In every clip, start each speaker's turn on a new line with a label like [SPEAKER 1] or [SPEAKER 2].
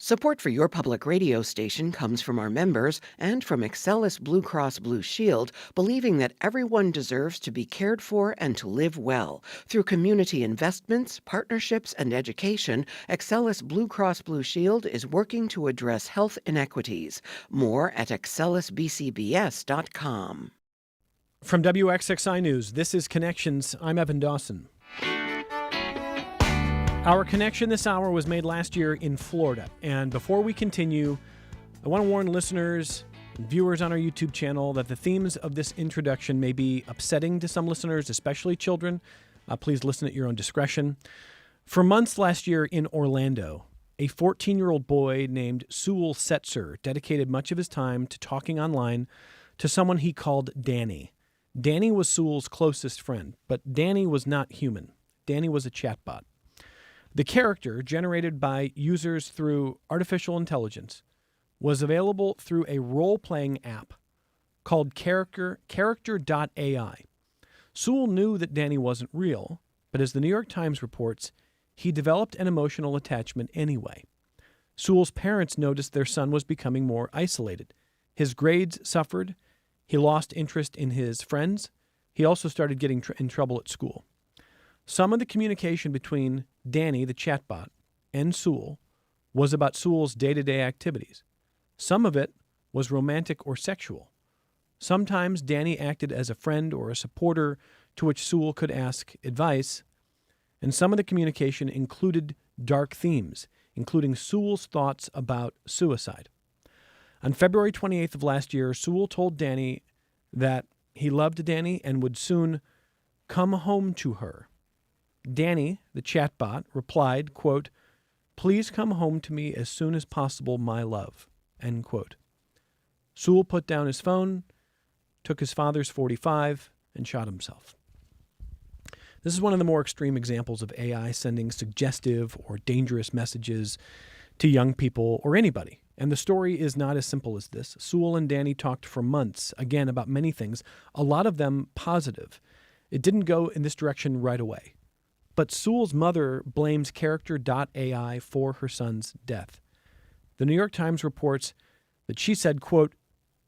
[SPEAKER 1] Support for your public radio station comes from our members and from Excellus Blue Cross Blue Shield, believing that everyone deserves to be cared for and to live well. Through community investments, partnerships, and education, Excellus Blue Cross Blue Shield is working to address health inequities. More at excellusbcbs.com.
[SPEAKER 2] From WXXI News, this is Connections. I'm Evan Dawson. Our connection this hour was made last year in Florida. And before we continue, I want to warn listeners and viewers on our YouTube channel that the themes of this introduction may be upsetting to some listeners, especially children. Please listen at your own discretion. For months last year in Orlando, a 14-year-old boy named Sewell Setzer dedicated much of his time to talking online to someone he called Danny. Danny was Sewell's closest friend, but Danny was not human. Danny was a chatbot. The character, generated by users through artificial intelligence, was available through a role-playing app called Character.ai. Sewell knew that Danny wasn't real, but as the New York Times reports, he developed an emotional attachment anyway. Sewell's parents noticed their son was becoming more isolated. His grades suffered. He lost interest in his friends. He also started getting in trouble at school. Some of the communication between Danny, the chatbot, and Sewell was about Sewell's day-to-day activities. Some of it was romantic or sexual. Sometimes Danny acted as a friend or a supporter to which Sewell could ask advice. And some of the communication included dark themes, including Sewell's thoughts about suicide. On February 28th of last year, Sewell told Danny that he loved Danny and would soon come home to her. Danny, the chatbot, replied, quote, "Please come home to me as soon as possible, my love," end quote. Sewell put down his phone, took his father's .45, and shot himself. This is one of the more extreme examples of AI sending suggestive or dangerous messages to young people or anybody. And the story is not as simple as this. Sewell and Danny talked for months, again, about many things, a lot of them positive. It didn't go in this direction right away. But Sewell's mother blames Character.ai for her son's death. The New York Times reports that she said, quote,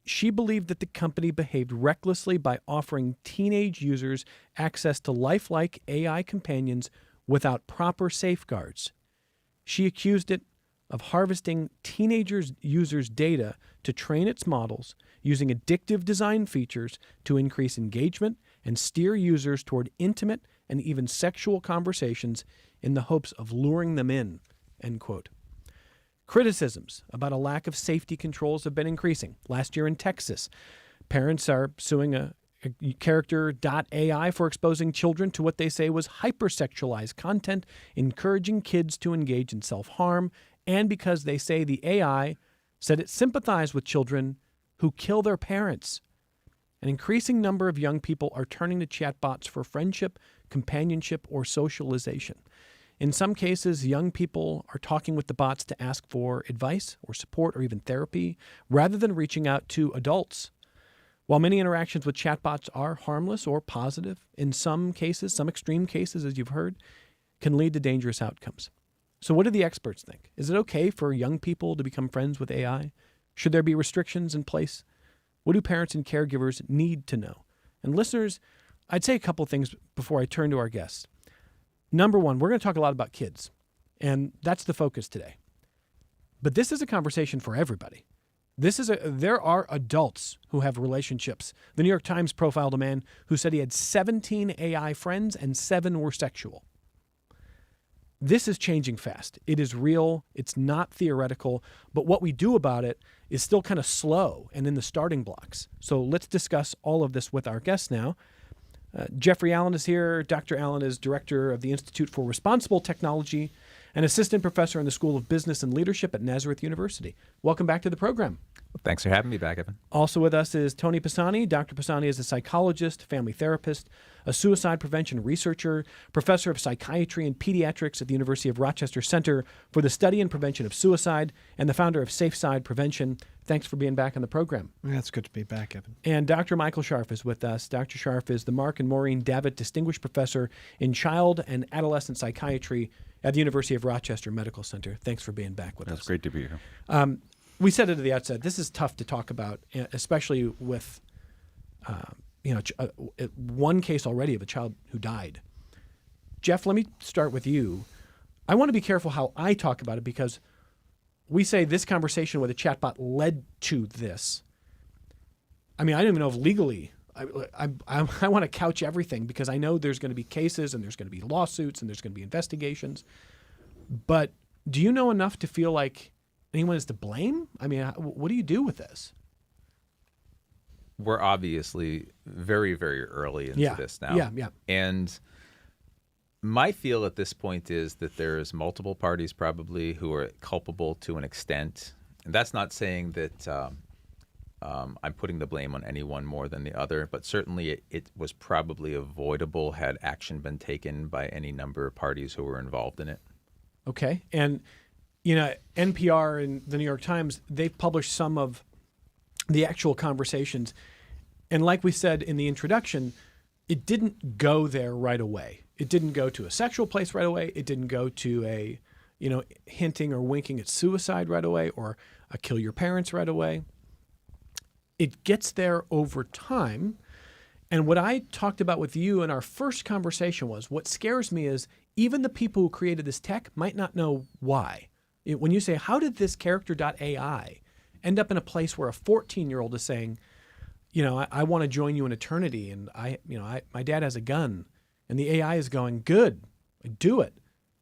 [SPEAKER 2] she believed that the company behaved recklessly by offering teenage users access to lifelike AI companions without proper safeguards. She accused it of harvesting teenagers' users' data to train its models, using addictive design features to increase engagement and steer users toward intimate and even sexual conversations in the hopes of luring them in, end quote. Criticisms about a lack of safety controls have been increasing. Last year in Texas, parents are suing a Character.ai for exposing children to what they say was hypersexualized content, encouraging kids to engage in self-harm, and because they say the AI said it sympathized with children who kill their parents. An increasing number of young people are turning to chatbots for friendship, companionship, or socialization. In some cases, young people are talking with the bots to ask for advice or support or even therapy, rather than reaching out to adults. While many interactions with chatbots are harmless or positive, in some cases, some extreme cases, as you've heard, can lead to dangerous outcomes. So what do the experts think? Is it okay for young people to become friends with AI? Should there be restrictions in place? What do parents and caregivers need to know? And listeners, I'd say a couple things before I turn to our guests. Number one, we're going to talk a lot about kids, and that's the focus today. But this is a conversation for everybody. There are adults who have relationships. The New York Times profiled a man who said he had 17 AI friends and 7 were sexual. This is changing fast. It is real. It's not theoretical. But what we do about it is still kind of slow and in the starting blocks. So let's discuss all of this with our guests now. Jeffrey Allen is here. Dr. Allen is director of the Institute for Responsible Technology and assistant professor in the School of Business and Leadership at Nazareth University. Welcome back to the program.
[SPEAKER 3] Thanks for having me back, Evan.
[SPEAKER 2] Also with us is Tony Pisani. Dr. Pisani is a psychologist, family therapist, a suicide prevention researcher, professor of psychiatry and pediatrics at the University of Rochester Center for the Study and Prevention of Suicide, and the founder of Safe Side Prevention. Thanks for being back on the program.
[SPEAKER 4] Yeah, it's good to be back, Evan.
[SPEAKER 2] And Dr. Michael Scharf is with us. Dr. Scharf is the Mark and Maureen Davitt Distinguished Professor in Child and Adolescent Psychiatry at the University of Rochester Medical Center. Thanks for being back with us.
[SPEAKER 3] It's great to be here.
[SPEAKER 2] We said it at the outset. This is tough to talk about, especially with one case already of a child who died. Jeff, let me start with you. I want to be careful how I talk about it because we say this conversation with a chatbot led to this. I mean, I don't even know if legally. I want to couch everything because I know there's going to be cases and there's going to be lawsuits and there's going to be investigations. But do you know enough to feel like anyone is to blame? I mean, what do you do with this?
[SPEAKER 3] We're obviously very, very early into this now.
[SPEAKER 2] Yeah.
[SPEAKER 3] And my feel at this point is that there's multiple parties probably who are culpable to an extent. And that's not saying that I'm putting the blame on anyone more than the other, but certainly it was probably avoidable had action been taken by any number of parties who were involved in it.
[SPEAKER 2] Okay. And NPR and the New York Times, they've published some of the actual conversations. And like we said in the introduction, it didn't go there right away. It didn't go to a sexual place right away. It didn't go to a, hinting or winking at suicide right away or a kill your parents right away. It gets there over time. And what I talked about with you in our first conversation was what scares me is even the people who created this tech might not know why. When you say, how did this character.ai end up in a place where a 14-year-old is saying, I want to join you in eternity, and my dad has a gun, and the AI is going, good, do it.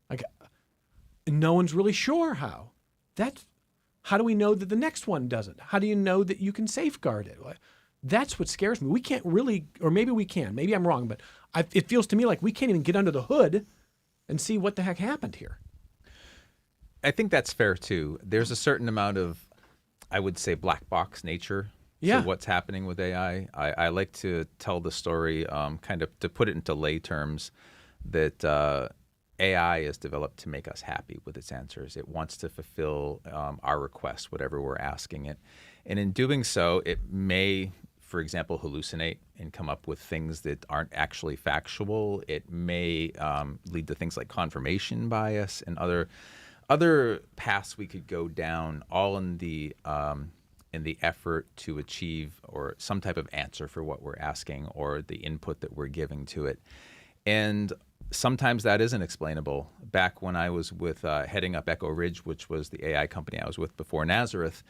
[SPEAKER 2] And no one's really sure how. How do we know that the next one doesn't? How do you know that you can safeguard it? That's what scares me. We can't really, or maybe we can. Maybe I'm wrong, but it feels to me like we can't even get under the hood and see what the heck happened here.
[SPEAKER 3] I think that's fair too. There's a certain amount of, I would say, black box nature
[SPEAKER 2] to
[SPEAKER 3] what's happening with AI. I like to tell the story, kind of to put it into lay terms, that AI is developed to make us happy with its answers. It wants to fulfill our requests, whatever we're asking it. And in doing so, it may, for example, hallucinate and come up with things that aren't actually factual. It may lead to things like confirmation bias and other paths we could go down, all in the effort to achieve or some type of answer for what we're asking or the input that we're giving to it. And sometimes that isn't explainable. Back when I was with heading up Echo Ridge, which was the AI company I was with before Nazareth,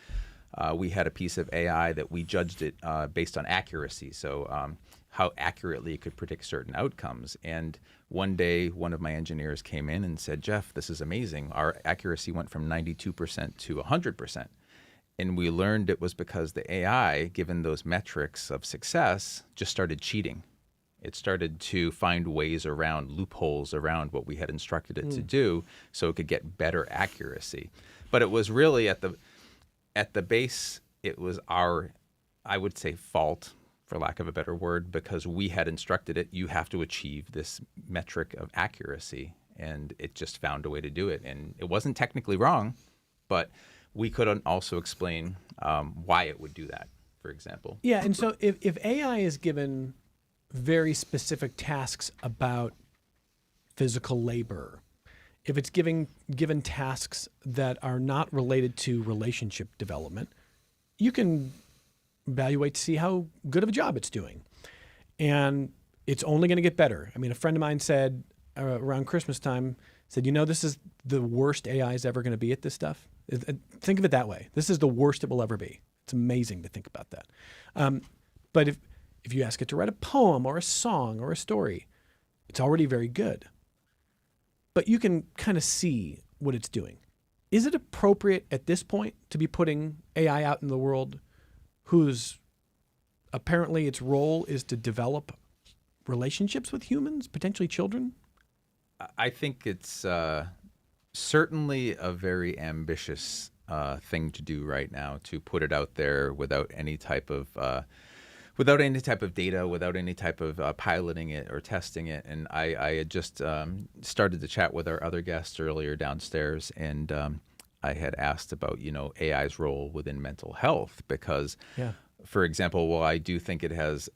[SPEAKER 3] we had a piece of AI that we judged it based on accuracy. So how accurately it could predict certain outcomes. And one day, one of my engineers came in and said, Jeff, this is amazing. Our accuracy went from 92% to 100%. And we learned it was because the AI, given those metrics of success, just started cheating. It started to find ways around, loopholes around what we had instructed it to do so it could get better accuracy. But it was really at the base, it was our, I would say, fault, for lack of a better word, because we had instructed it, you have to achieve this metric of accuracy. And it just found a way to do it. And it wasn't technically wrong, but we couldn't also explain why it would do that, for example.
[SPEAKER 2] Yeah, and so if AI is given very specific tasks about physical labor, if it's given tasks that are not related to relationship development, you can evaluate to see how good of a job it's doing. And it's only going to get better. I mean, a friend of mine said around Christmas time, said, this is the worst AI is ever going to be at this stuff. Think of it that way. This is the worst it will ever be. It's amazing to think about that. But if you ask it to write a poem or a song or a story, it's already very good. But you can kind of see what it's doing. Is it appropriate at this point to be putting AI out in the world whose apparently its role is to develop relationships with humans, potentially children?
[SPEAKER 3] I think it's certainly a very ambitious thing to do right now, to put it out there without any type of data, without any type of piloting it or testing it. And I had just started to chat with our other guests earlier downstairs, and I had asked about, AI's role within mental health because, for example, while I do think it has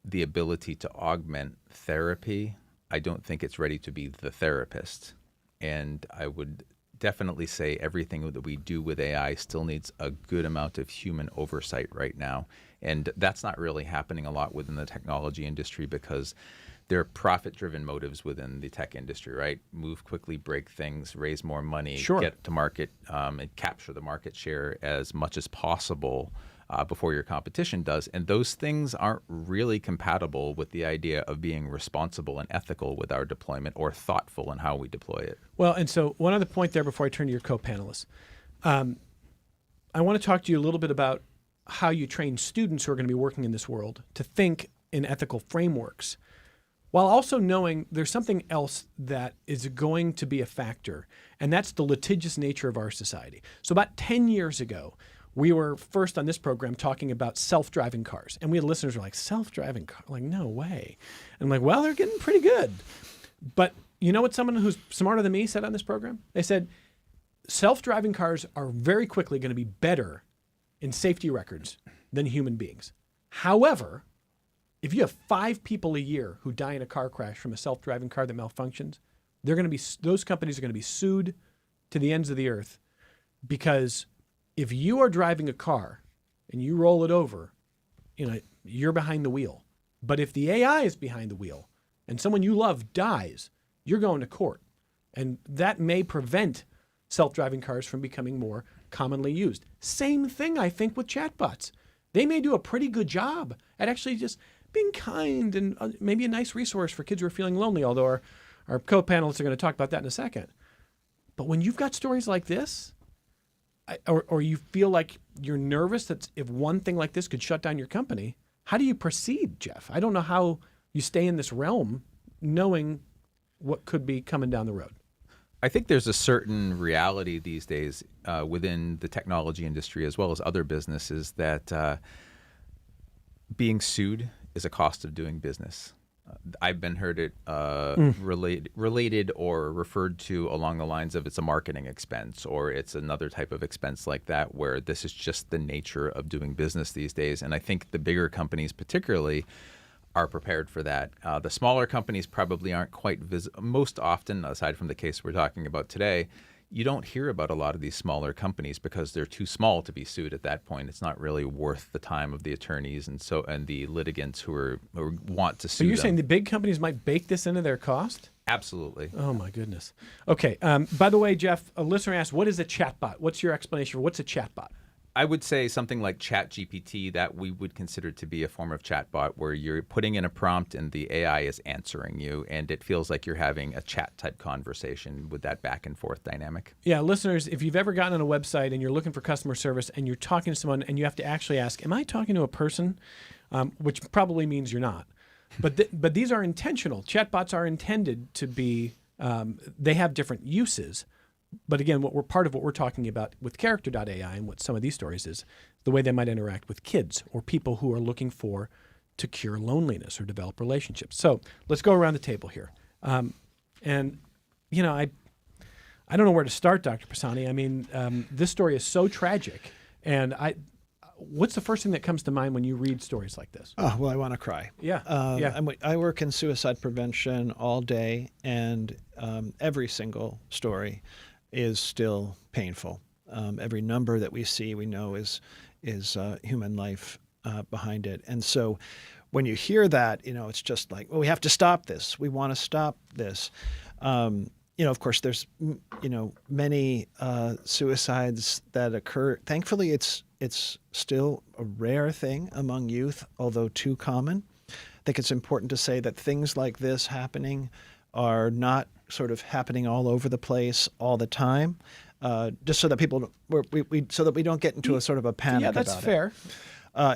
[SPEAKER 3] the ability to augment therapy, I don't think it's ready to be the therapist. And I would definitely say everything that we do with AI still needs a good amount of human oversight right now. And that's not really happening a lot within the technology industry because there are profit-driven motives within the tech industry, right? Move quickly, break things, raise more money, get to market, and capture the market share as much as possible before your competition does. And those things aren't really compatible with the idea of being responsible and ethical with our deployment or thoughtful in how we deploy it.
[SPEAKER 2] Well, and so one other point there before I turn to your co-panelists. I want to talk to you a little bit about how you train students who are going to be working in this world to think in ethical frameworks, while also knowing there's something else that is going to be a factor, and that's the litigious nature of our society. So about 10 years ago, we were first on this program talking about self-driving cars. And we had listeners who were like, self-driving car? Like, no way. And I'm like, well, they're getting pretty good. But you know what someone who's smarter than me said on this program? They said, self-driving cars are very quickly going to be better in safety records than human beings. However, if you have 5 people a year who die in a car crash from a self-driving car that malfunctions, those companies are going to be sued to the ends of the earth, because if you are driving a car and you roll it over, you're behind the wheel. But if the AI is behind the wheel and someone you love dies, you're going to court. And that may prevent self-driving cars from becoming more commonly used. Same thing, I think, with chatbots. They may do a pretty good job at actually just being kind and maybe a nice resource for kids who are feeling lonely, although our co-panelists are going to talk about that in a second. But when you've got stories like this, or you feel like you're nervous that if one thing like this could shut down your company, how do you proceed, Jeff? I don't know how you stay in this realm knowing what could be coming down the road.
[SPEAKER 3] I think there's a certain reality these days within the technology industry as well as other businesses that being sued is a cost of doing business. I've been heard it related or referred to along the lines of it's a marketing expense or it's another type of expense like that, where this is just the nature of doing business these days. And I think the bigger companies particularly are prepared for that. The smaller companies probably aren't quite most often, aside from the case we're talking about today, you don't hear about a lot of these smaller companies because they're too small to be sued at that point. It's not really worth the time of the attorneys and the litigants who want to sue
[SPEAKER 2] So you're
[SPEAKER 3] them.
[SPEAKER 2] saying the big companies might bake this into their cost?
[SPEAKER 3] Absolutely.
[SPEAKER 2] Oh, my goodness. Okay. By the way, Jeff, a listener asked, what is a chatbot? What's your explanation for what's a chatbot?
[SPEAKER 3] I would say something like ChatGPT that we would consider to be a form of chatbot where you're putting in a prompt and the AI is answering you, and it feels like you're having a chat type conversation with that back and forth dynamic.
[SPEAKER 2] Yeah, listeners, if you've ever gotten on a website and you're looking for customer service and you're talking to someone and you have to actually ask, am I talking to a person? Which probably means you're not. But these are intentional. Chatbots are intended to be, they have different uses. But again, part of what we're talking about with Character.ai and what some of these stories is the way they might interact with kids or people who are looking to cure loneliness or develop relationships. So let's go around the table here. I don't know where to start, Dr. Pisani. I mean, this story is so tragic. And what's the first thing that comes to mind when you read stories like this?
[SPEAKER 4] Oh, well, I want to cry.
[SPEAKER 2] Yeah.
[SPEAKER 4] I work in suicide prevention all day, and every single story is still painful. Every number that we see, we know is human life behind it. And so when you hear that, it's just like, well, we have to stop this. We want to stop this. Of course, there's, many suicides that occur. Thankfully, it's still a rare thing among youth, although too common. I think it's important to say that things like this happening are not sort of happening all over the place all the time, just so that so that we don't get into a sort of a panic about it.
[SPEAKER 2] Yeah, that's fair.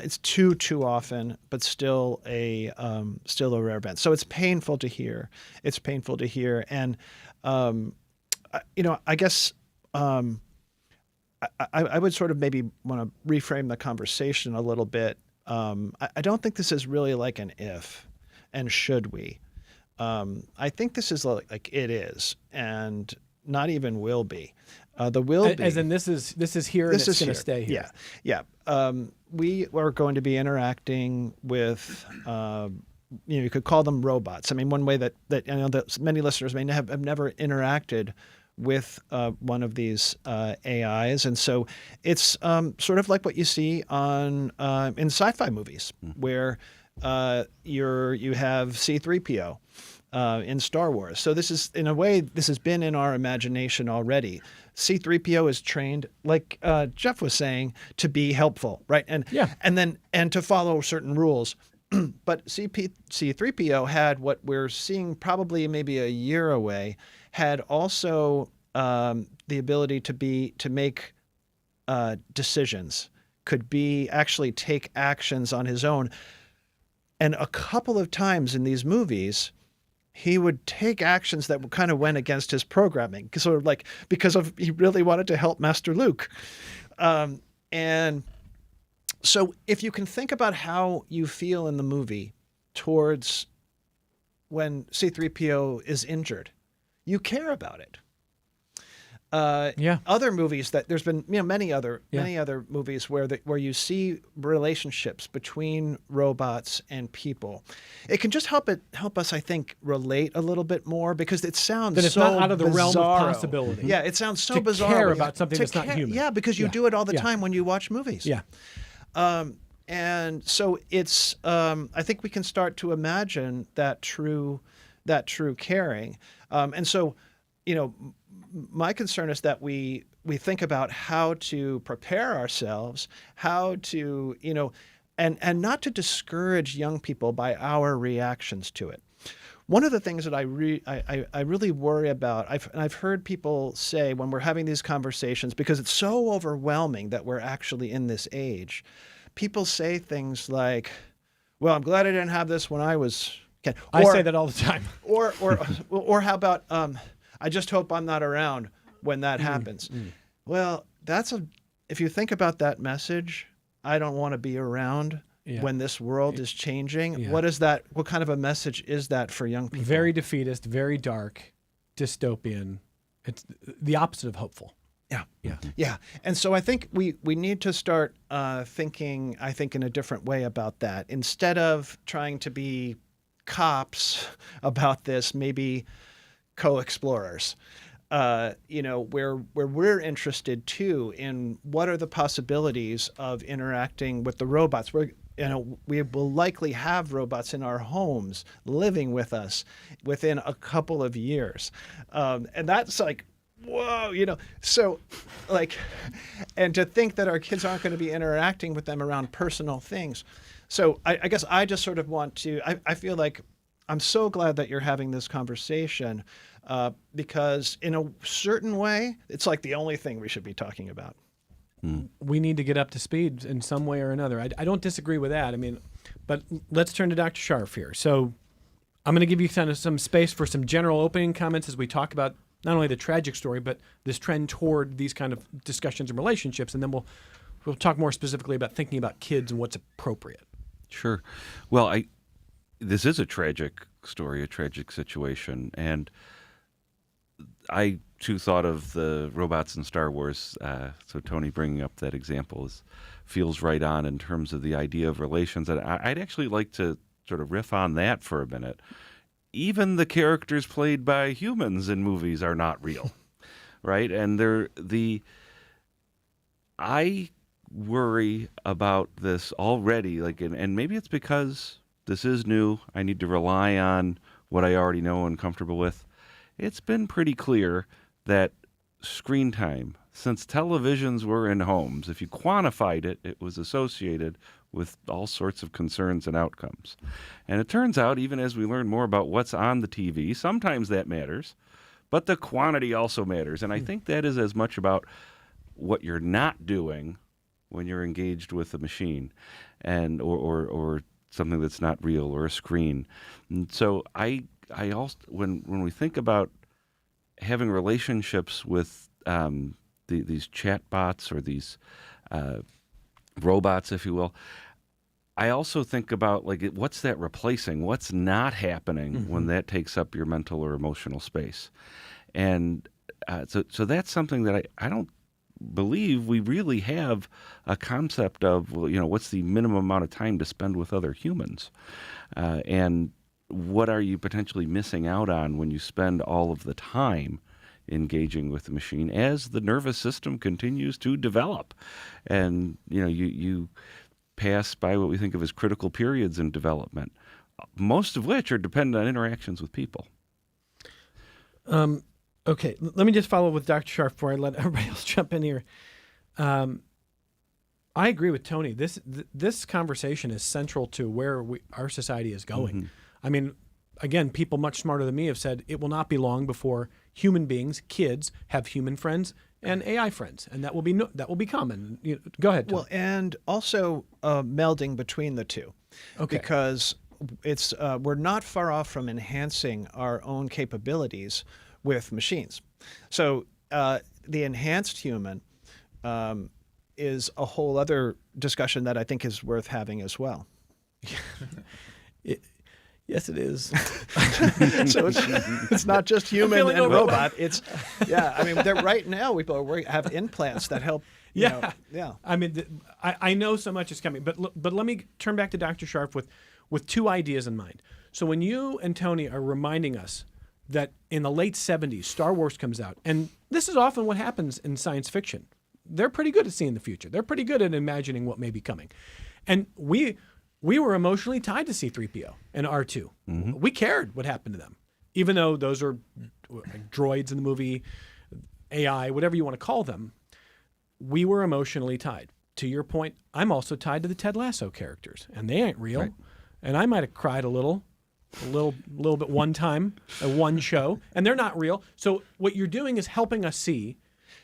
[SPEAKER 4] It's too often, but still a rare event. So it's painful to hear. It's painful to hear, and I guess I would sort of maybe want to reframe the conversation a little bit. I don't think this is really like an if and should we. I think this is like it is, and not even will be. The will be,
[SPEAKER 2] as in this is here, and it's going to stay here.
[SPEAKER 4] Yeah. We are going to be interacting with, you could call them robots. I mean, one way that that many listeners may have never interacted with one of these AIs, and so it's sort of like what you see on in sci-fi movies, where you have C-3PO. In Star Wars. So this is, in a way, this has been in our imagination already. C-3PO is trained, like Jeff was saying, to be helpful, right? And to follow certain rules. But C-3PO had what we're seeing probably maybe a year away, had also the ability to make decisions, could actually take actions on his own. And a couple of times in these movies, he would take actions that kind of went against his programming, sort of like because he really wanted to help Master Luke. And so if you can think about how you feel in the movie towards when C-3PO is injured, you care about it. Other movies that there's been many other movies where you see relationships between robots and people. It can just help us, I think, relate a little bit more, because it sounds
[SPEAKER 2] that it's
[SPEAKER 4] so
[SPEAKER 2] not out of the
[SPEAKER 4] bizarro.
[SPEAKER 2] realm of possibility.
[SPEAKER 4] Yeah, it sounds so
[SPEAKER 2] to
[SPEAKER 4] bizarre.
[SPEAKER 2] Care about something that's not human.
[SPEAKER 4] Yeah, because you do it all the time when you watch movies.
[SPEAKER 2] Yeah.
[SPEAKER 4] And so it's I think we can start to imagine that true caring. And so, my concern is that we think about how to prepare ourselves, how to, and not to discourage young people by our reactions to it. One of the things that I really worry about, I've heard people say when we're having these conversations, because it's so overwhelming that we're actually in this age, people say things like, well, I'm glad I didn't have this when I was kid.
[SPEAKER 2] I say that all the time.
[SPEAKER 4] Or how about, I just hope I'm not around when that happens. Well, if you think about that message, I don't want to be around when this world is changing. Yeah. What kind of a message is that for young people?
[SPEAKER 2] Very defeatist, very dark, dystopian. It's the opposite of hopeful.
[SPEAKER 4] Yeah. And so I think we need to start thinking, I think, in a different way about that. Instead of trying to be cops about this, maybe co-explorers, where we're interested too in what are the possibilities of interacting with the robots. We will likely have robots in our homes living with us within a couple of years. And that's like, whoa, so like, and to think that our kids aren't going to be interacting with them around personal things. So I guess I just sort of want to, I feel like I'm so glad that you're having this conversation because in a certain way, it's like the only thing we should be talking about.
[SPEAKER 2] We need to get up to speed in some way or another. I don't disagree with that. I mean, but let's turn to Dr. Scharf here. So I'm going to give you kind of some space for some general opening comments as we talk about not only the tragic story, but this trend toward these kind of discussions and relationships. And then we'll talk more specifically about thinking about kids and what's appropriate.
[SPEAKER 5] Sure. Well, this is a tragic story, a tragic situation. And I, too, thought of the robots in Star Wars. So Tony bringing up that example feels right on in terms of the idea of relations. And I'd actually like to sort of riff on that for a minute. Even the characters played by humans in movies are not real, right? And I worry about this already, and maybe it's because this is new. I need to rely on what I already know and comfortable with. It's been pretty clear that screen time, since televisions were in homes, if you quantified it, it was associated with all sorts of concerns and outcomes. And it turns out, even as we learn more about what's on the TV, sometimes that matters, but the quantity also matters. And I think that is as much about what you're not doing when you're engaged with a machine and or something that's not real or a screen. And so I also, when we think about having relationships with these chat bots or these robots, if you will. I also think about like what's that replacing? What's not happening when that takes up your mental or emotional space? And so that's something that I don't believe we really have a concept of, well, what's the minimum amount of time to spend with other humans, and what are you potentially missing out on when you spend all of the time engaging with the machine as the nervous system continues to develop, and you pass by what we think of as critical periods in development, most of which are dependent on interactions with people.
[SPEAKER 2] Okay, let me just follow with Dr. Scharf before I let everybody else jump in here. I agree with Tony. This conversation is central to where our society is going. I mean, again, people much smarter than me have said it will not be long before human beings, kids, have human friends and AI friends, and that will be common. Go ahead, Tony.
[SPEAKER 4] Well, and also melding between the two, because it's we're not far off from enhancing our own capabilities with machines. So the enhanced human is a whole other discussion that I think is worth having as well.
[SPEAKER 2] Yes, it is.
[SPEAKER 4] So it's not just human and robot. It's I mean, right now we have implants that help. Yeah.
[SPEAKER 2] I mean, I know so much is coming, but let me turn back to Dr. Scharf with two ideas in mind. So when you and Tony are reminding us that in the late 70s, Star Wars comes out, and this is often what happens in science fiction. They're pretty good at seeing the future. They're pretty good at imagining what may be coming, and we were emotionally tied to C-3PO and R2. We cared what happened to them, even though those are droids in the movie, AI, whatever you want to call them. We were emotionally tied. To your point, I'm also tied to the Ted Lasso characters, and they ain't real. Right. And I might have cried a little bit one time at one show, and they're not real. So what you're doing is helping us see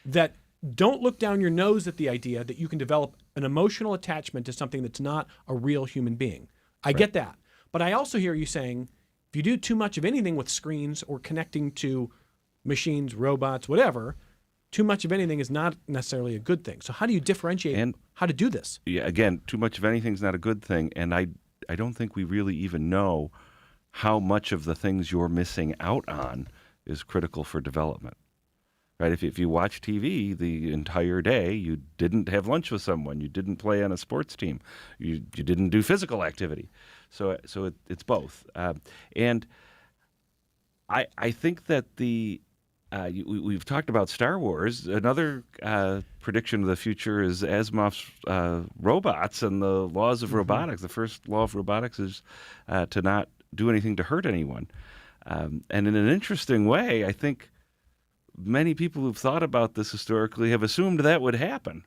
[SPEAKER 2] that don't look down your nose at the idea that you can develop an emotional attachment to something that's not a real human being. I get that. But I also hear you saying if you do too much of anything with screens or connecting to machines, robots, whatever, too much of anything is not necessarily a good thing. So how do you differentiate how to do this?
[SPEAKER 5] Yeah, again, too much of anything is not a good thing. And I don't think we really even know how much of the things you're missing out on is critical for development. Right? If you watch TV the entire day, you didn't have lunch with someone, you didn't play on a sports team, you didn't do physical activity. So it's both. And I think that we've talked about Star Wars. Another prediction of the future is Asimov's robots and the laws of robotics. The first law of robotics is to not do anything to hurt anyone. And in an interesting way, I think many people who've thought about this historically have assumed that would happen.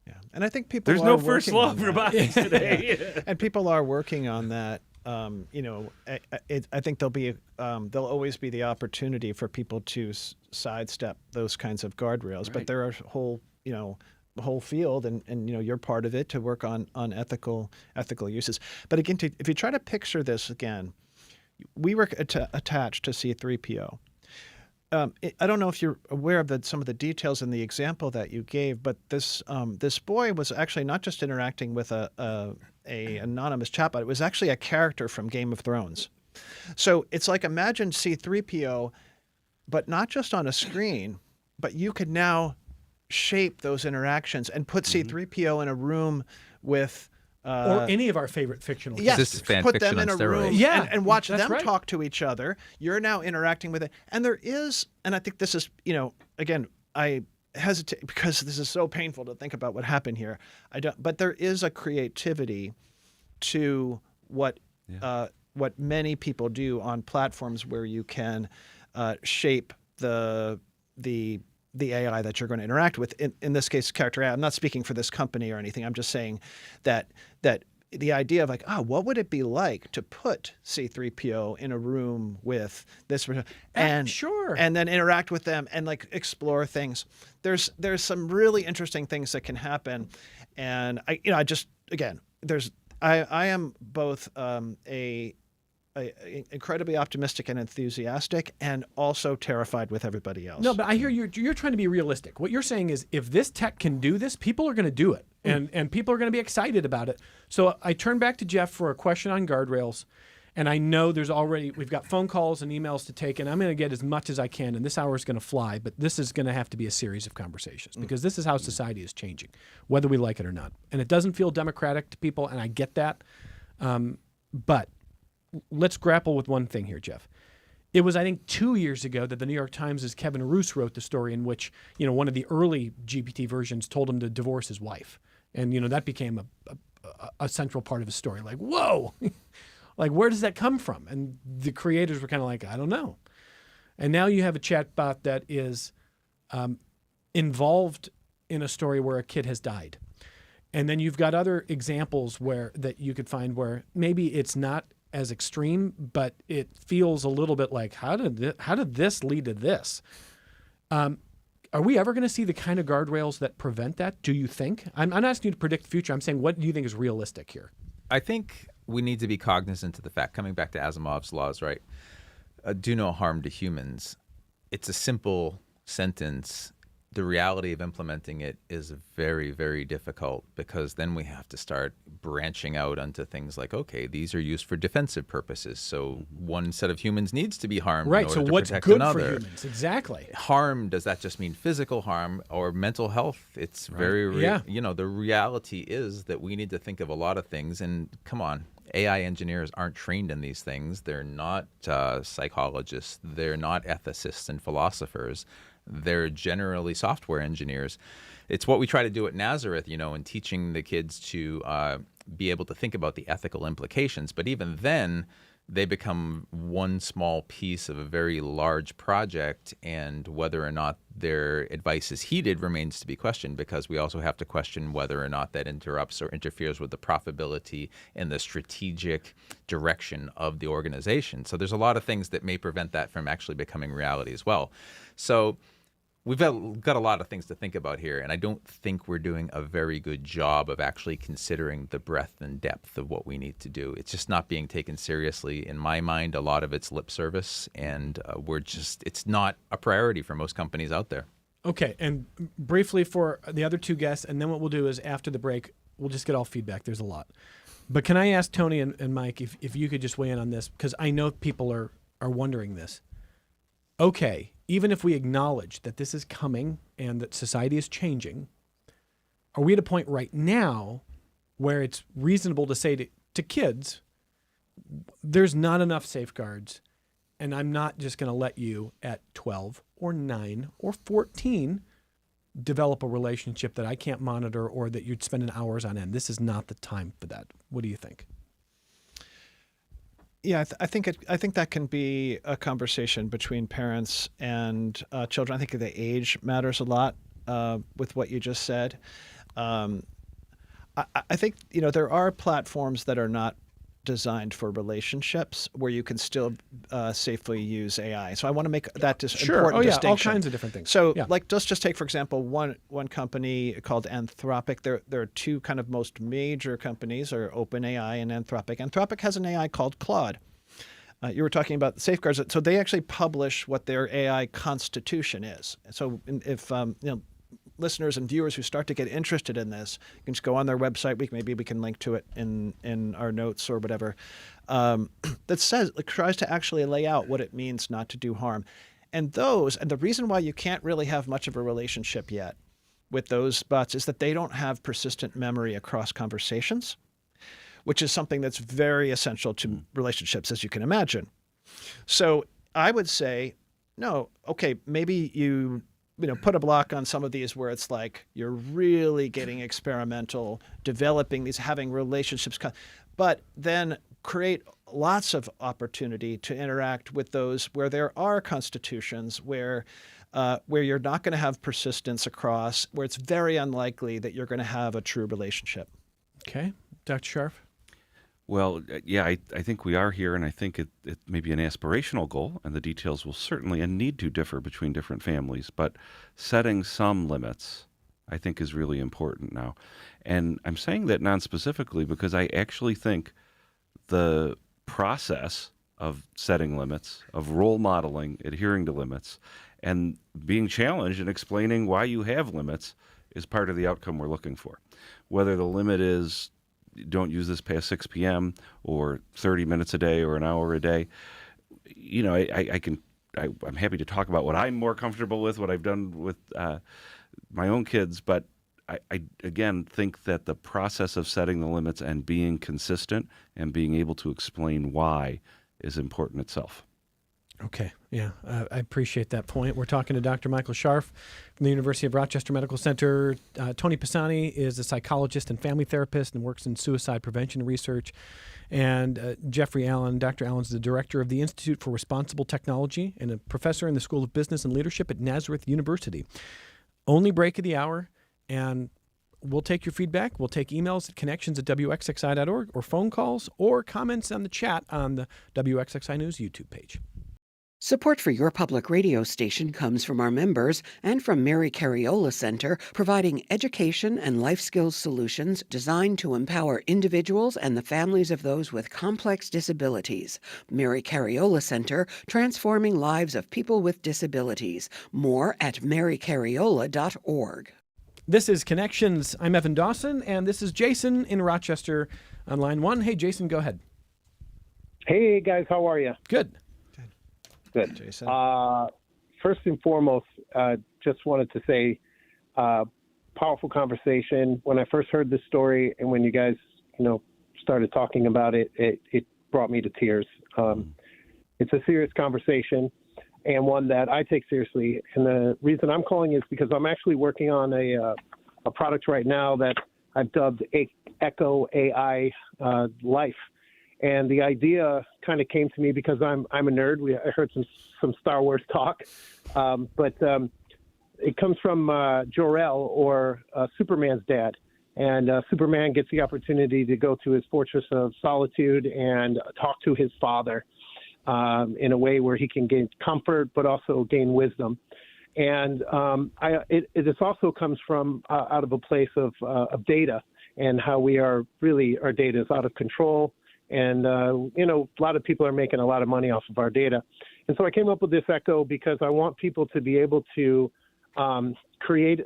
[SPEAKER 4] Yeah, and I think people
[SPEAKER 5] there's no first law of robotics today,
[SPEAKER 4] and people are working on that. I think there'll always be the opportunity for people to sidestep those kinds of guardrails, but there are whole field, and you're part of it to work on ethical uses. But again, if you try to picture this again, we were attached to C-3PO. I don't know if you're aware of some of the details in the example that you gave, but this boy was actually not just interacting with a anonymous chatbot. It was actually a character from Game of Thrones. So it's like, imagine C-3PO, but not just on a screen, but you could now shape those interactions and put C-3PO in a room with
[SPEAKER 2] or any of our favorite fictional
[SPEAKER 4] yes,
[SPEAKER 3] this is fan
[SPEAKER 4] put
[SPEAKER 3] fiction
[SPEAKER 4] them in
[SPEAKER 3] on
[SPEAKER 4] a room
[SPEAKER 3] steroids.
[SPEAKER 4] and watch them
[SPEAKER 2] right.
[SPEAKER 4] talk to each other. You're now interacting with it. And there is, and I think this is, again, I hesitate because this is so painful to think about what happened here. But there is a creativity to what many people do on platforms where you can shape the AI that you're going to interact with. In this case, character AI. I'm not speaking for this company or anything. I'm just saying that the idea of what would it be like to put C-3PO in a room with this and then interact with them and explore things. There's some really interesting things that can happen, and I am both a incredibly optimistic and enthusiastic, and also terrified with everybody else.
[SPEAKER 2] No, but I hear you're trying to be realistic. What you're saying is if this tech can do this, people are going to do it, and people are going to be excited about it. So I turn back to Jeff for a question on guardrails, and I know we've got phone calls and emails to take, and I'm going to get as much as I can, and this hour is going to fly, but this is going to have to be a series of conversations because this is how society is changing, whether we like it or not. And it doesn't feel democratic to people, and I get that, but let's grapple with one thing here, Jeff. It was, I think, 2 years ago that the New York Times' Kevin Roose wrote the story in which, one of the early GPT versions told him to divorce his wife. And, that became a central part of his story. Like, whoa, like, where does that come from? And the creators were kind of like, I don't know. And now you have a chatbot that is involved in a story where a kid has died. And then you've got other examples that you could find where maybe it's not as extreme, but it feels a little bit like, how did this lead to this? Are we ever going to see the kind of guardrails that prevent that, do you think? I'm not asking you to predict the future. I'm saying, what do you think is realistic here?
[SPEAKER 3] I think we need to be cognizant of the fact, coming back to Asimov's laws, right? Do no harm to humans. It's a simple sentence. The reality of implementing it is very, very difficult because then we have to start branching out onto things like, okay, these are used for defensive purposes. So one set of humans needs to be harmed
[SPEAKER 2] Right.
[SPEAKER 3] in
[SPEAKER 2] So
[SPEAKER 3] order to
[SPEAKER 2] what's
[SPEAKER 3] protect
[SPEAKER 2] good
[SPEAKER 3] another.
[SPEAKER 2] for humans? Exactly.
[SPEAKER 3] Harm, does that just mean physical harm or mental health? It's very,
[SPEAKER 2] Yeah.
[SPEAKER 3] The reality is that we need to think of a lot of things. And come on, AI engineers aren't trained in these things. They're not psychologists. They're not ethicists and philosophers. They're generally software engineers. It's what we try to do at Nazareth, in teaching the kids to be able to think about the ethical implications. But even then, they become one small piece of a very large project, and whether or not their advice is heeded remains to be questioned, because we also have to question whether or not that interrupts or interferes with the profitability and the strategic direction of the organization. So there's a lot of things that may prevent that from actually becoming reality as well. So we've got a lot of things to think about here, and I don't think we're doing a very good job of actually considering the breadth and depth of what we need to do. It's just not being taken seriously. In my mind, a lot of it's lip service, and it's not a priority for most companies out there.
[SPEAKER 2] Okay, and briefly for the other two guests, and then what we'll do is after the break, we'll just get all feedback. There's a lot. But can I ask Tony and Mike if you could just weigh in on this, because I know people are wondering this. Okay, even if we acknowledge that this is coming and that society is changing, are we at a point right now where it's reasonable to say to kids, there's not enough safeguards, and I'm not just going to let you at 12 or 9 or 14 develop a relationship that I can't monitor or that you're spending hours on end. This is not the time for that. What do you think?
[SPEAKER 4] Yeah, I think that can be a conversation between parents and children. I think the age matters a lot with what you just said. I think there are platforms that are not designed for relationships where you can still safely use AI. So I want to make that important distinction.
[SPEAKER 2] All kinds of different things.
[SPEAKER 4] So let's just take, for example, one company called Anthropic. There are two kind of most major companies are OpenAI and Anthropic. Anthropic has an AI called Claude. You were talking about the safeguards. So they actually publish what their AI constitution is. So if listeners and viewers who start to get interested in this, you can just go on their website. Maybe we can link to it in our notes or whatever. That tries to actually lay out what it means not to do harm. And the reason why you can't really have much of a relationship yet with those bots is that they don't have persistent memory across conversations, which is something that's very essential to relationships, as you can imagine. So I would say, no, okay, maybe you put a block on some of these where it's like you're really getting experimental, developing these, having relationships, but then create lots of opportunity to interact with those where there are constitutions, where you're not going to have persistence across, where it's very unlikely that you're going to have a true relationship.
[SPEAKER 2] Okay. Dr. Scharf?
[SPEAKER 5] Well, yeah, I think we are here, and I think it may be an aspirational goal, and the details will certainly and need to differ between different families, but setting some limits, I think, is really important now. And I'm saying that non-specifically because I actually think the process of setting limits, of role modeling, adhering to limits, and being challenged and explaining why you have limits is part of the outcome we're looking for. Whether the limit is don't use this past 6 p.m. or 30 minutes a day or an hour a day, I'm happy to talk about what I'm more comfortable with, what I've done with my own kids, but I again think that the process of setting the limits and being consistent and being able to explain why is important itself.
[SPEAKER 2] Okay, yeah, I appreciate that point. We're talking to Dr. Michael Scharf from the University of Rochester Medical Center. Tony Pisani is a psychologist and family therapist and works in suicide prevention research. And Jeffrey Allen, Dr. Allen's the director of the Institute for Responsible Technology and a professor in the School of Business and Leadership at Nazareth University. Only break of the hour, and we'll take your feedback. We'll take emails at connections@wxxi.org or phone calls or comments on the chat on the WXXI News YouTube page.
[SPEAKER 1] Support for your public radio station comes from our members and from Mary Cariola Center, providing education and life skills solutions designed to empower individuals and the families of those with complex disabilities. Mary Cariola Center, transforming lives of people with disabilities. More at marycariola.org.
[SPEAKER 2] This is Connections. I'm Evan Dawson, and this is Jason in Rochester on line 1. Hey, Jason, go ahead.
[SPEAKER 6] Hey, guys, how are you?
[SPEAKER 2] Good.
[SPEAKER 6] Good.
[SPEAKER 4] Jason.
[SPEAKER 6] First and foremost, just wanted to say, powerful conversation. When I first heard this story and when you guys, started talking about it, it brought me to tears. It's a serious conversation and one that I take seriously. And the reason I'm calling is because I'm actually working on a product right now that I've dubbed Echo AI Life. And the idea kind of came to me because I'm a nerd. I heard some Star Wars talk, but it comes from Jor-El, or Superman's dad. And Superman gets the opportunity to go to his fortress of solitude and talk to his father in a way where he can gain comfort, but also gain wisdom. And this also comes from out of a place of data and how our data is out of control. And, a lot of people are making a lot of money off of our data. And so I came up with this Echo because I want people to be able to create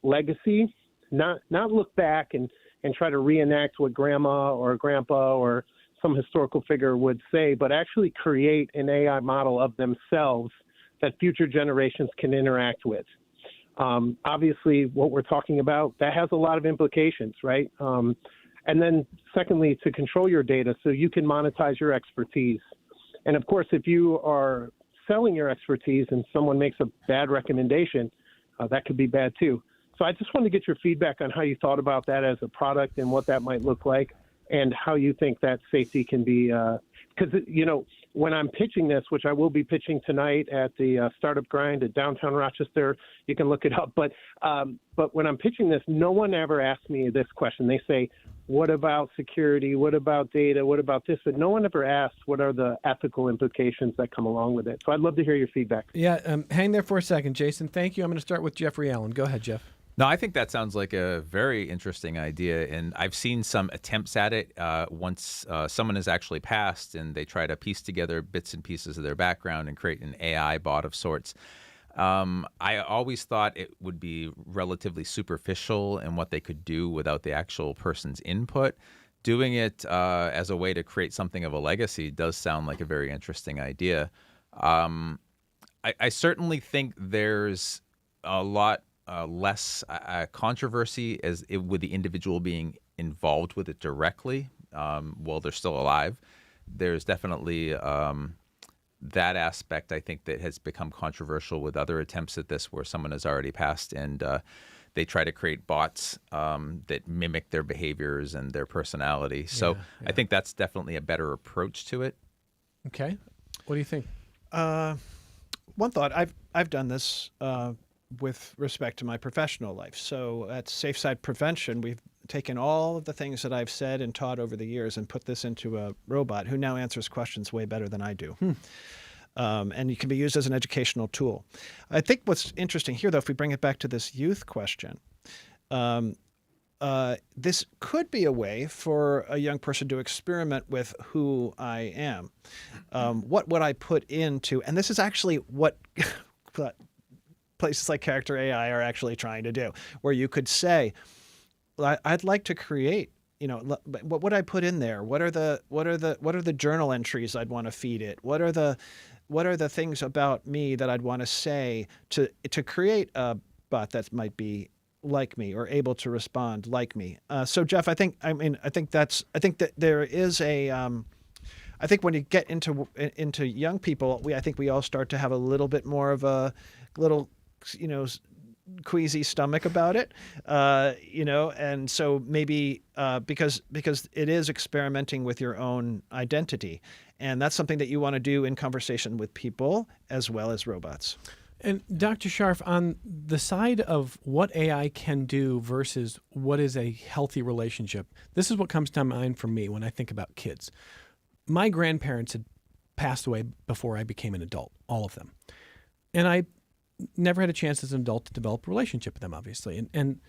[SPEAKER 6] legacy, not look back and try to reenact what grandma or grandpa or some historical figure would say, but actually create an AI model of themselves that future generations can interact with. Obviously, what we're talking about, that has a lot of implications, right? And then secondly, to control your data so you can monetize your expertise. And of course, if you are selling your expertise and someone makes a bad recommendation, that could be bad too. So I just wanted to get your feedback on how you thought about that as a product and what that might look like and how you think that safety can be. Because, when I'm pitching this, which I will be pitching tonight at the Startup Grind at downtown Rochester, you can look it up. But when I'm pitching this, no one ever asks me this question. They say, what about security? What about data? What about this? But no one ever asks what are the ethical implications that come along with it. So I'd love to hear your feedback.
[SPEAKER 2] Yeah, hang there for a second, Jason. Thank you. I'm going to start with Jeffrey Allen. Go ahead, Jeff.
[SPEAKER 3] No, I think that sounds like a very interesting idea, and I've seen some attempts at it. Once someone has actually passed and they try to piece together bits and pieces of their background and create an AI bot of sorts. I always thought it would be relatively superficial in what they could do without the actual person's input. Doing it as a way to create something of a legacy does sound like a very interesting idea. I certainly think there's a lot less controversy with the individual being involved with it directly while they're still alive. There's definitely that aspect, I think, that has become controversial with other attempts at this where someone has already passed and they try to create bots that mimic their behaviors and their personality. So I think that's definitely a better approach to it.
[SPEAKER 2] Okay. What do you think?
[SPEAKER 4] One thought, I've done this with respect to my professional life. So at SafeSide Prevention, we've taken all of the things that I've said and taught over the years and put this into a robot who now answers questions way better than I do. And it can be used as an educational tool. I think what's interesting here, though, if we bring it back to this youth question, this could be a way for a young person to experiment with who I am. What would I put into, and this is actually what places like Character AI are actually trying to do, where you could say, I'd like to create, what would I put in there? What are the journal entries I'd want to feed it? What are the things about me that I'd want to say to create a bot that might be like me or able to respond like me? So Jeff, I think that there is a, I think when you get into young people, I think we all start to have a little bit more of a little, queasy stomach about it, and so maybe because it is experimenting with your own identity, and that's something that you want to do in conversation with people as well as robots.
[SPEAKER 2] And Dr. Scharf, on the side of what AI can do versus what is a healthy relationship, this is what comes to mind for me when I think about kids. My grandparents had passed away before I became an adult, all of them. And I never had a chance as an adult to develop a relationship with them, obviously. And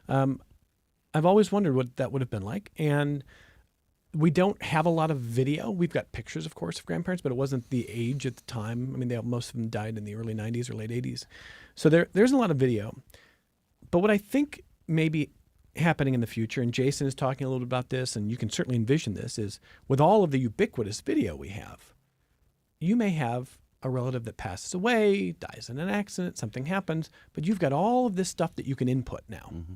[SPEAKER 2] I've always wondered what that would have been like. And we don't have a lot of video. We've got pictures, of course, of grandparents, but it wasn't the age at the time. I mean, most of them died in the early 90s or late 80s. So there's a lot of video. But what I think may be happening in the future, and Jason is talking a little bit about this, and you can certainly envision this, is with all of the ubiquitous video we have, you may have a relative that passes away, dies in an accident, something happens, but you've got all of this stuff that you can input now. Mm-hmm.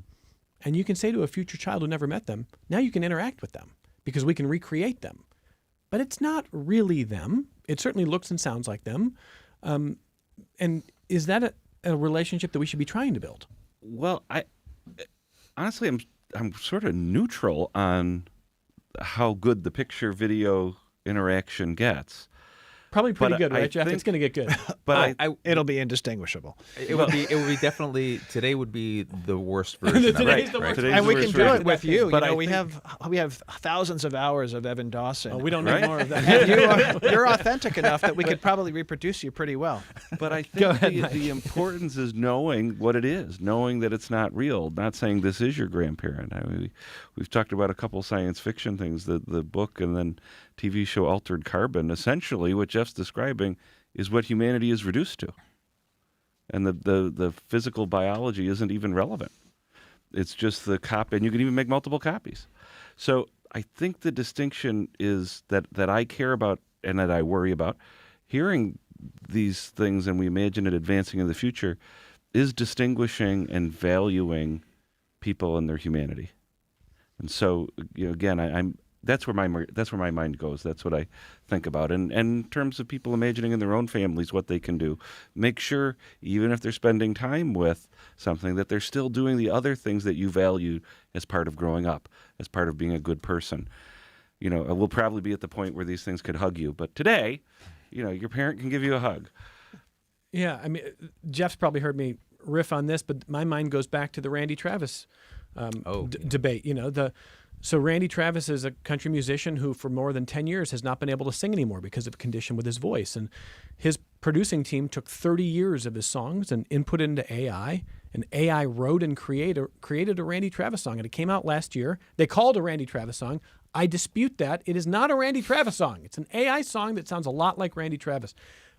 [SPEAKER 2] And you can say to a future child who never met them, now you can interact with them because we can recreate them. But it's not really them. It certainly looks and sounds like them. And is that a relationship that we should be trying to build?
[SPEAKER 5] Well, honestly, I'm sort of neutral on how good the picture video interaction gets.
[SPEAKER 2] Probably pretty good, right, Jeff? It's going to get good.
[SPEAKER 5] But
[SPEAKER 4] it'll be indistinguishable.
[SPEAKER 3] It would be definitely, today would be the worst version.
[SPEAKER 2] Today's the worst.
[SPEAKER 4] And we can do it with you.
[SPEAKER 5] But
[SPEAKER 4] we have thousands of hours of Evan Dawson.
[SPEAKER 2] Oh, we don't need more of that.
[SPEAKER 4] And you're authentic enough that we could probably reproduce you pretty well.
[SPEAKER 5] But I think the importance is knowing what it is, knowing that it's not real, not saying this is your grandparent. I mean, we've talked about a couple science fiction things, the book and then TV show Altered Carbon. Essentially, what Jeff's describing is what humanity is reduced to. And the physical biology isn't even relevant. It's just the copy, and you can even make multiple copies. So I think the distinction is that I care about and that I worry about. Hearing these things and we imagine it advancing in the future is distinguishing and valuing people and their humanity. And so, again, that's where my mind goes. That's what I think about. And in terms of people imagining in their own families what they can do, make sure, even if they're spending time with something, that they're still doing the other things that you value as part of growing up, as part of being a good person. We'll probably be at the point where these things could hug you. But today, your parent can give you a hug.
[SPEAKER 2] Yeah, I mean, Jeff's probably heard me riff on this, but my mind goes back to the Randy Travis debate. So Randy Travis is a country musician who for more than 10 years has not been able to sing anymore because of a condition with his voice. And his producing team took 30 years of his songs and input into AI, and AI wrote and created a Randy Travis song. And it came out last year. They called a Randy Travis song. I dispute that. It is not a Randy Travis song. It's an AI song that sounds a lot like Randy Travis.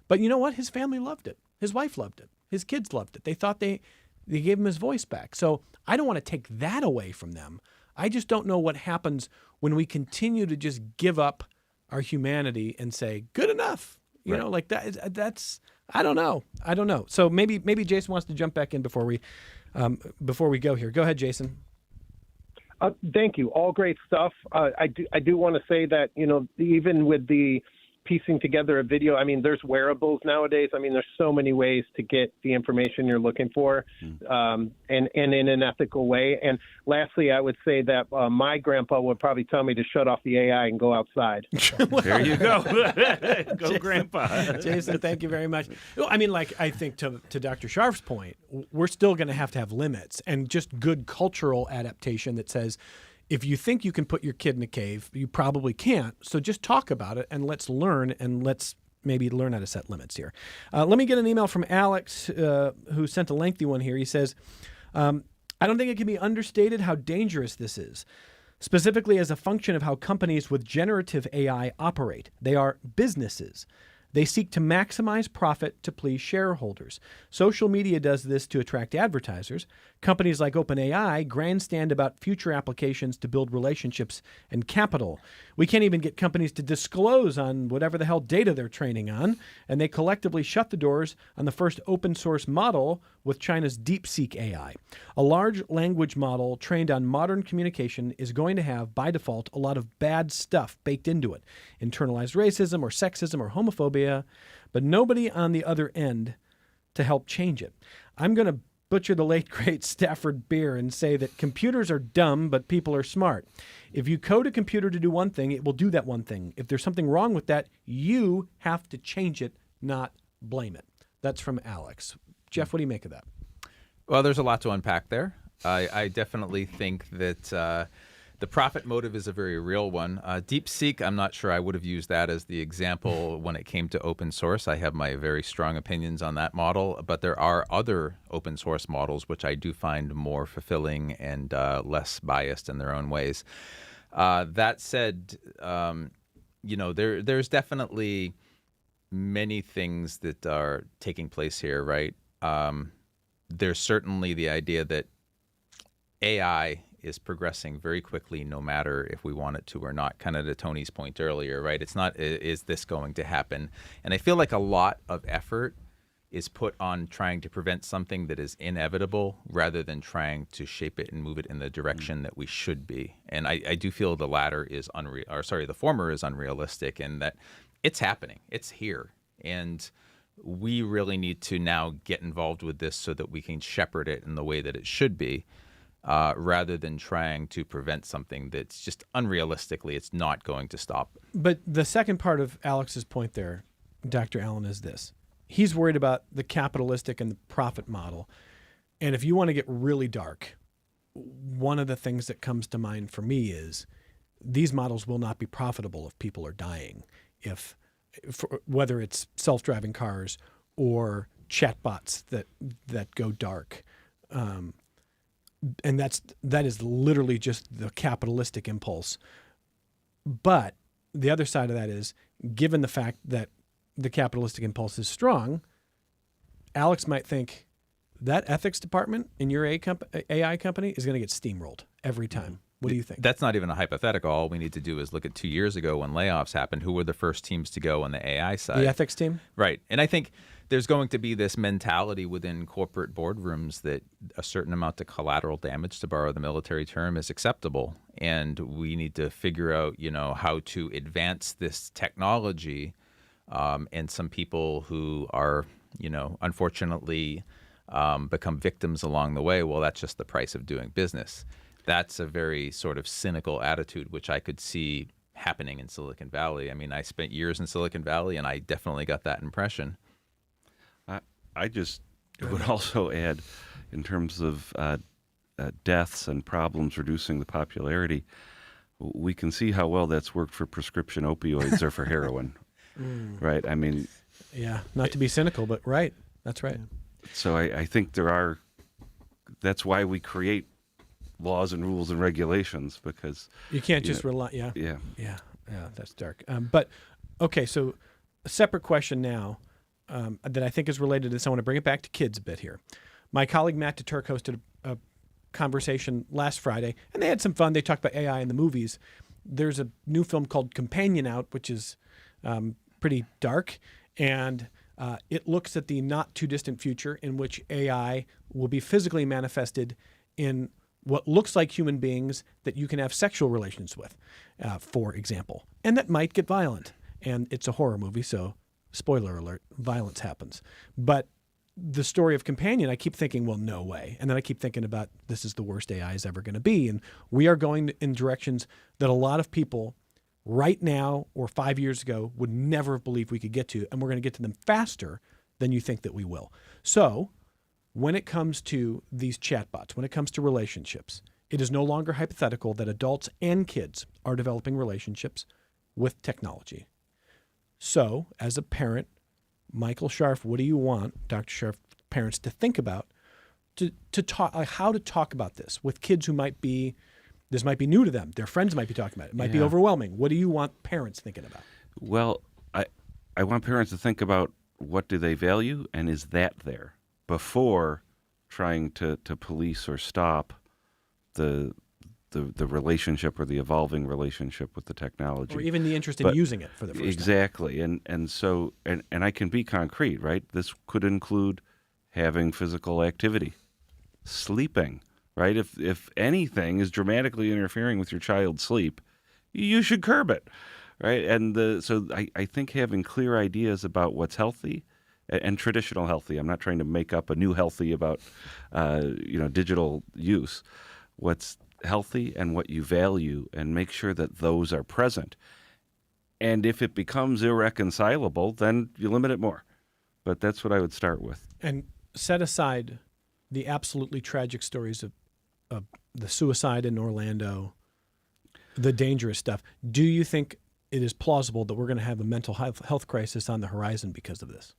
[SPEAKER 2] But you know what? His family loved it. His wife loved it. His kids loved it. They thought they gave him his voice back. So I don't want to take that away from them. I just don't know what happens when we continue to just give up our humanity and say, good enough. You know, like that's, I don't know. So maybe Jason wants to jump back in before we go here. Go ahead, Jason.
[SPEAKER 6] Thank you. All great stuff. I do want to say that, even with the piecing together a video, I mean, there's wearables nowadays. I mean, there's so many ways to get the information you're looking for, and in an ethical way. And lastly, I would say that my grandpa would probably tell me to shut off the AI and go outside.
[SPEAKER 5] There you go. Go, Grandpa.
[SPEAKER 2] Jason, thank you very much. I mean, I think to Dr. Scharf's point, we're still going to have limits and just good cultural adaptation that says, if you think you can put your kid in a cave, you probably can't. So just talk about it and let's learn, and let's maybe learn how to set limits here. Let me get an email from Alex, who sent a lengthy one here. He says, I don't think it can be understated how dangerous this is, specifically as a function of how companies with generative AI operate. They are businesses. They seek to maximize profit to please shareholders. Social media does this to attract advertisers. Companies like OpenAI grandstand about future applications to build relationships and capital. We can't even get companies to disclose on whatever the hell data they're training on, and they collectively shut the doors on the first open source model with China's DeepSeek AI. A large language model trained on modern communication is going to have, by default, a lot of bad stuff baked into it. Internalized racism or sexism or homophobia, but nobody on the other end to help change it. I'm going to butcher the late, great Stafford Beer and say that computers are dumb, but people are smart. If you code a computer to do one thing, it will do that one thing. If there's something wrong with that, you have to change it, not blame it. That's from Alex. Jeff, what do you make of that?
[SPEAKER 3] Well, there's a lot to unpack there. I definitely think that the profit motive is a very real one. DeepSeek, I'm not sure I would have used that as the example when it came to open source. I have my very strong opinions on that model, but there are other open source models which I do find more fulfilling and less biased in their own ways. That said, there's definitely many things that are taking place here, right? There's certainly the idea that AI is progressing very quickly, no matter if we want it to or not, kind of to Tony's point earlier, right? It's not, is this going to happen? And I feel like a lot of effort is put on trying to prevent something that is inevitable rather than trying to shape it and move it in the direction that we should be. And I do feel the the former is unrealistic, and that it's happening. It's here. And we really need to now get involved with this so that we can shepherd it in the way that it should be, rather than trying to prevent something that's just unrealistically, it's not going to stop.
[SPEAKER 2] But the second part of Alex's point there, Dr. Allen, is this. He's worried about the capitalistic and the profit model. And if you want to get really dark, one of the things that comes to mind for me is these models will not be profitable if people are dying. Whether it's self-driving cars or chatbots that go dark. And that is literally just the capitalistic impulse. But the other side of that is, given the fact that the capitalistic impulse is strong, Alex might think that ethics department in your AI company is going to get steamrolled every time. What do you think?
[SPEAKER 3] That's not even a hypothetical. All we need to do is look at 2 years ago when layoffs happened. Who were the first teams to go on the AI side?
[SPEAKER 2] The ethics team?
[SPEAKER 3] Right. And I think there's going to be this mentality within corporate boardrooms that a certain amount of collateral damage, to borrow the military term, is acceptable. And we need to figure out, how to advance this technology. And some people who are, unfortunately become victims along the way, well, that's just the price of doing business. That's a very sort of cynical attitude, which I could see happening in Silicon Valley. I mean, I spent years in Silicon Valley, and I definitely got that impression.
[SPEAKER 5] I just would also add, in terms of deaths and problems reducing the popularity, we can see how well that's worked for prescription opioids or for heroin, right? I mean...
[SPEAKER 2] Yeah, not to be cynical, but right. That's right.
[SPEAKER 5] So I think that's why we create laws and rules and regulations, because
[SPEAKER 2] you can't just rely. Yeah. That's dark. But okay, so a separate question now that I think is related to this. I want to bring it back to kids a bit here. My colleague Matt DeTurk hosted a conversation last Friday, and they had some fun. They talked about AI in the movies. There's a new film called Companion out, which is pretty dark, and it looks at the not too distant future in which AI will be physically manifested in what looks like human beings that you can have sexual relations with, for example. And that might get violent. And it's a horror movie, so spoiler alert, violence happens. But the story of Companion, I keep thinking, well, no way. And then I keep thinking about, this is the worst AI is ever going to be. And we are going in directions that a lot of people right now or 5 years ago would never have believed we could get to. And we're going to get to them faster than you think that we will. So when it comes to these chatbots, when it comes to relationships, it is no longer hypothetical that adults and kids are developing relationships with technology. So, as a parent, Michael Scharf, what do you want, Dr. Scharf, parents to think about to talk, like how to talk about this with kids who this might be new to them. Their friends might be talking about it. It might be overwhelming. What do you want parents thinking about?
[SPEAKER 5] Well, I want parents to think about what do they value and is that there before trying to police or stop the relationship or the evolving relationship with the technology.
[SPEAKER 2] Or even the interest in using it for the first time.
[SPEAKER 5] Exactly. And so I can be concrete, right? This could include having physical activity, sleeping, right? If anything is dramatically interfering with your child's sleep, you should curb it, right? And so I think having clear ideas about what's healthy and traditional healthy. I'm not trying to make up a new healthy about digital use. What's healthy and what you value, and make sure that those are present. And if it becomes irreconcilable, then you limit it more. But that's what I would start with.
[SPEAKER 2] And set aside the absolutely tragic stories of the suicide in Orlando, the dangerous stuff. Do you think it is plausible that we're going to have a mental health crisis on the horizon because of this?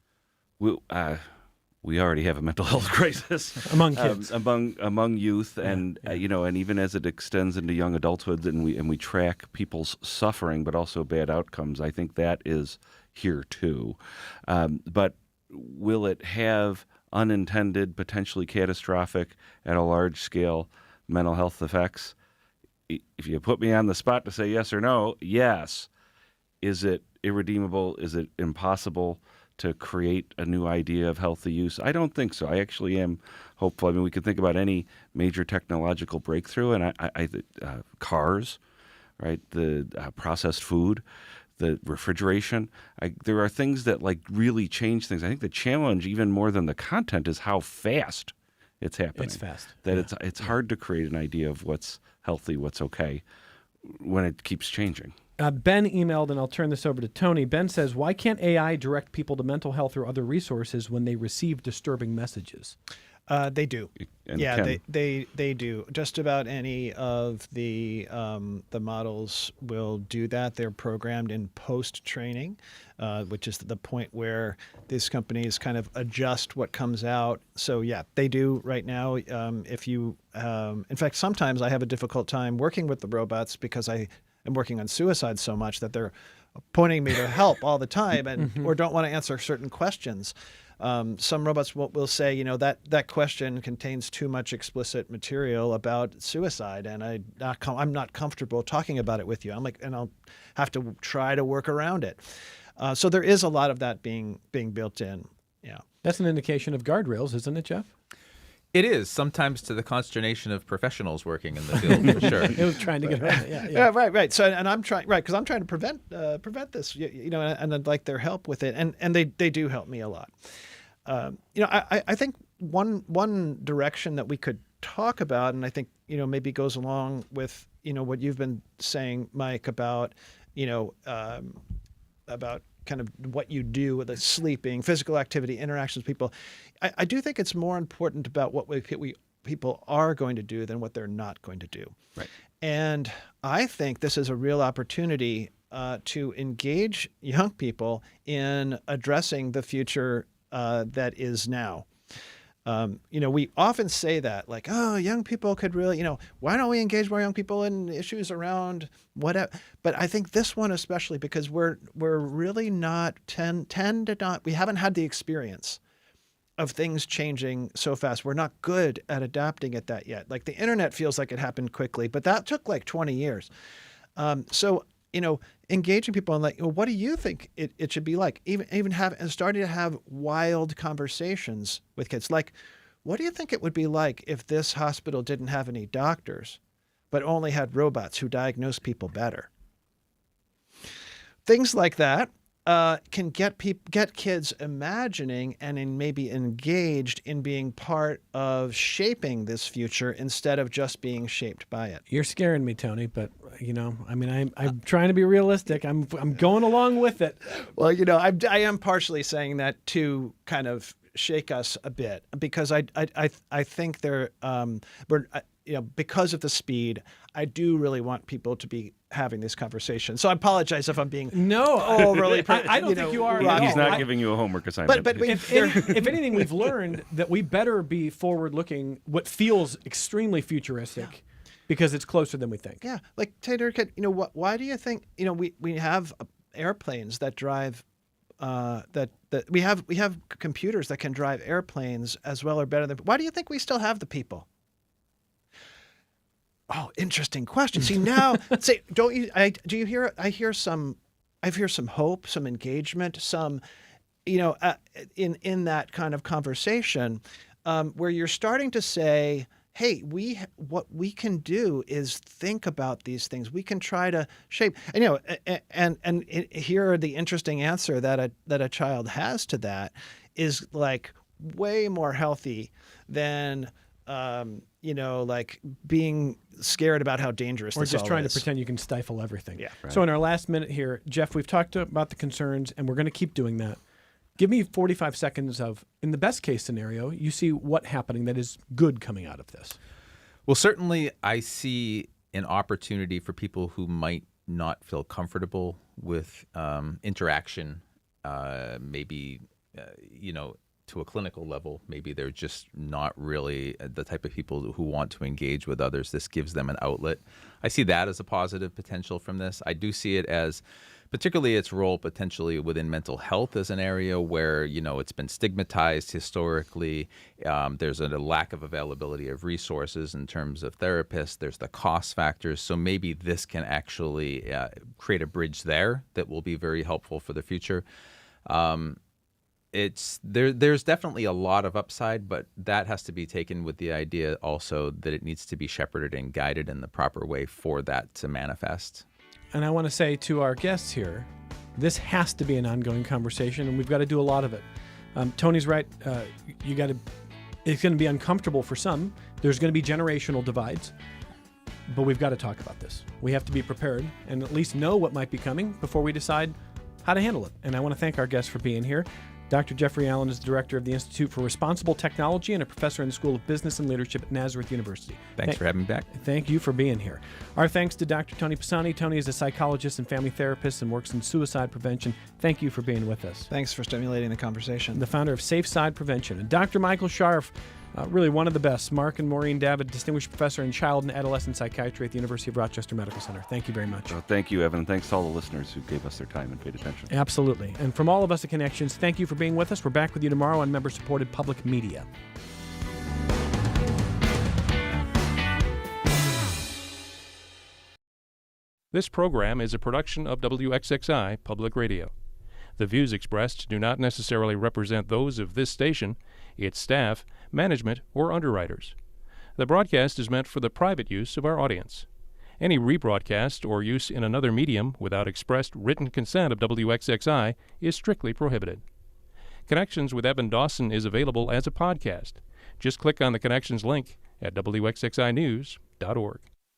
[SPEAKER 5] We already have a mental health crisis
[SPEAKER 2] among kids,
[SPEAKER 5] among youth, and and even as it extends into young adulthood, and we track people's suffering, but also bad outcomes. I think that is here too. But will it have unintended, potentially catastrophic, at a large scale mental health effects? If you put me on the spot to say yes or no, yes. Is it irredeemable? Is it impossible to create a new idea of healthy use? I don't think so. I actually am hopeful. I mean, we could think about any major technological breakthrough, and I cars, right? The processed food, the refrigeration. There are things that like really change things. I think the challenge, even more than the content, is how fast it's happening.
[SPEAKER 2] It's fast.
[SPEAKER 5] That it's hard to create an idea of what's healthy, what's okay, when it keeps changing.
[SPEAKER 2] Ben emailed, and I'll turn this over to Tony. Ben says, why can't AI direct people to mental health or other resources when they receive disturbing messages?
[SPEAKER 4] They do.
[SPEAKER 5] And
[SPEAKER 4] they do. Just about any of the models will do that. They're programmed in post-training, which is the point where these companies kind of adjust what comes out. So yeah, they do right now. If you, in fact, sometimes I have a difficult time working with the robots because I am working on suicide so much that they're pointing me to help all the time, and or don't want to answer certain questions. Some robots will say, that question contains too much explicit material about suicide, and I'm not comfortable talking about it with you. And I'll have to try to work around it. So there is a lot of that being built in. Yeah,
[SPEAKER 2] that's an indication of guardrails, isn't it, Jeff?
[SPEAKER 3] It is, sometimes to the consternation of professionals working in the field, for sure.
[SPEAKER 2] It was trying to get around it.
[SPEAKER 4] Yeah, right. So, and I'm trying, because I'm trying to prevent this, and I'd like their help with it, and they do help me a lot. I think one direction that we could talk about, and I think maybe goes along with what you've been saying, Mike, about kind of what you do with the sleeping, physical activity, interactions with people. I do think it's more important about what people are going to do than what they're not going to do.
[SPEAKER 5] Right.
[SPEAKER 4] And I think this is a real opportunity to engage young people in addressing the future that is now. We often say that, like, oh, young people could really, why don't we engage more young people in issues around whatever? But I think this one especially, because we're really not we haven't had the experience of things changing so fast. We're not good at adapting at that yet. Like the internet feels like it happened quickly, but that took like 20 years. So engaging people and like, what do you think it should be like? Even starting to have wild conversations with kids. Like, what do you think it would be like if this hospital didn't have any doctors, but only had robots who diagnose people better? Things like that can get kids imagining and maybe engaged in being part of shaping this future instead of just being shaped by it.
[SPEAKER 2] You're scaring me, Tony, but I'm trying to be realistic. I'm going along with it.
[SPEAKER 4] Well, I am partially saying that to kind of shake us a bit, because I think because of the speed, I do really want people to be having this conversation. So I apologize if I'm being overly.
[SPEAKER 2] I don't think you are.
[SPEAKER 5] He's not giving you a homework assignment.
[SPEAKER 4] But
[SPEAKER 2] If anything, we've learned that we better be forward-looking, what feels extremely futuristic, because it's closer than we think.
[SPEAKER 4] Yeah, like Tater, why do you think we have airplanes that drive that we have computers that can drive airplanes as well or better than? Why do you think we still have the people? Oh, interesting question. See now, do you hear? I hear some hope, some engagement, some, in that kind of conversation, where you're starting to say, hey, what we can do is think about these things. We can try to shape, and here the interesting answer that a child has to that is like way more healthy than like being scared about how dangerous
[SPEAKER 2] or
[SPEAKER 4] this
[SPEAKER 2] just
[SPEAKER 4] all
[SPEAKER 2] trying
[SPEAKER 4] is.
[SPEAKER 2] to pretend you can stifle everything.
[SPEAKER 4] Yeah.
[SPEAKER 2] So in our last minute here, Jeff, we've talked about the concerns, and we're going to keep doing that. Give me 45 seconds of, in the best case scenario, you see what happening that is good coming out of this.
[SPEAKER 3] Well, certainly I see an opportunity for people who might not feel comfortable with interaction, maybe, to a clinical level. Maybe they're just not really the type of people who want to engage with others. This gives them an outlet. I see that as a positive potential from this. I do see it as particularly its role potentially within mental health as an area where, it's been stigmatized historically. There's a lack of availability of resources in terms of therapists. There's the cost factors. So maybe this can actually create a bridge there that will be very helpful for the future. There's definitely a lot of upside, but that has to be taken with the idea also that it needs to be shepherded and guided in the proper way for that to manifest.
[SPEAKER 2] And I want to say to our guests here, this has to be an ongoing conversation, and we've got to do a lot of it. Tony's right. It's going to be uncomfortable for some. There's going to be generational divides, but we've got to talk about this. We have to be prepared and at least know what might be coming before we decide how to handle it. And I want to thank our guests for being here. Dr. Jeffrey Allen is the director of the Institute for Responsible Technology and a professor in the School of Business and Leadership at Nazareth University.
[SPEAKER 3] Thanks for having me back.
[SPEAKER 2] Thank you for being here. Our thanks to Dr. Tony Pisani. Tony is a psychologist and family therapist and works in suicide prevention. Thank you for being with us.
[SPEAKER 4] Thanks for stimulating the conversation.
[SPEAKER 2] The founder of Safe Side Prevention. And Dr. Michael Scharf, really one of the best. Mark and Maureen David, distinguished professor in child and adolescent psychiatry at the University of Rochester Medical Center. Thank you very much.
[SPEAKER 5] Well, thank you, Evan. And thanks to all the listeners who gave us their time and paid attention.
[SPEAKER 2] Absolutely. And from all of us at Connections, thank you for being with us. We're back with you tomorrow on member-supported public media.
[SPEAKER 7] This program is a production of WXXI Public Radio. The views expressed do not necessarily represent those of this station, its staff, management, or underwriters. The broadcast is meant for the private use of our audience. Any rebroadcast or use in another medium without expressed written consent of WXXI is strictly prohibited. Connections with Evan Dawson is available as a podcast. Just click on the Connections link at WXXInews.org.